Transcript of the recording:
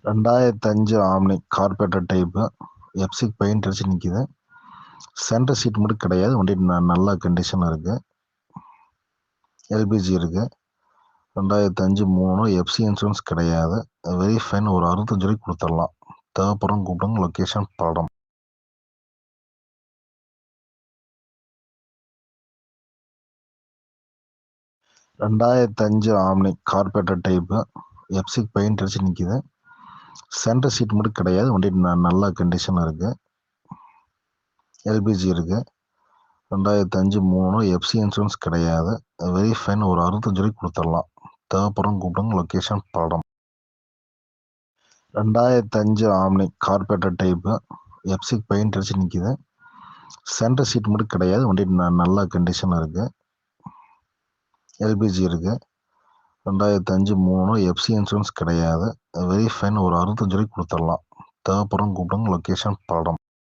2005 omni carburettor type எப்சிக் paint அடிச்சு நிற்கிது. Centre seat மட்டும் கிடையாது. வண்டி நல்ல கண்டிஷன் இருக்குது. எல்பிஜி இருக்குது. 2005 3 எஃப்சி இன்சூரன்ஸ் கிடையாது. Very fine. ஒரு 65 ரூபாய்க்கு கொடுத்துடலாம். தேவைப்படுறோம் கூப்பிடுங்க. லொக்கேஷன் படம். 2005 ஆம்னி கார்பரேட்டர் டைப்பு எப்சிக் பெயிண்ட் அடிச்சு நிற்கிது. சென்டர் சீட் மட்டும் கிடையாது. வண்டி நல்ல கண்டிஷன் இருக்குது. எல்பிஜி இருக்குது. 2005 3 எஃப்சி இன்சூரன்ஸ் கிடையாது. Very fine. ஒரு 65 ரூபாய்க்கு கொடுத்துடலாம். தேவைப்படுறோம் கூப்பிடுங்க. லொக்கேஷன் படம். 2005 ஆம்னி கார்பரேட்டர் டைப்பு எப்சிக் பெயிண்ட் அடிச்சு நிற்கிது. சென்டர் சீட் மட்டும் கிடையாது. வண்டி நல்ல கண்டிஷன் இருக்குது. எல்பிஜி இருக்குது. 2005 3 எஃப்சி இன்சூரன்ஸ் கிடையாது. Very fine. ஒரு 65 ரூபாய்க்கு கொடுத்துடலாம். தேவைப்படுறோம் கூப்பிடுங்க. லொக்கேஷன் படம்.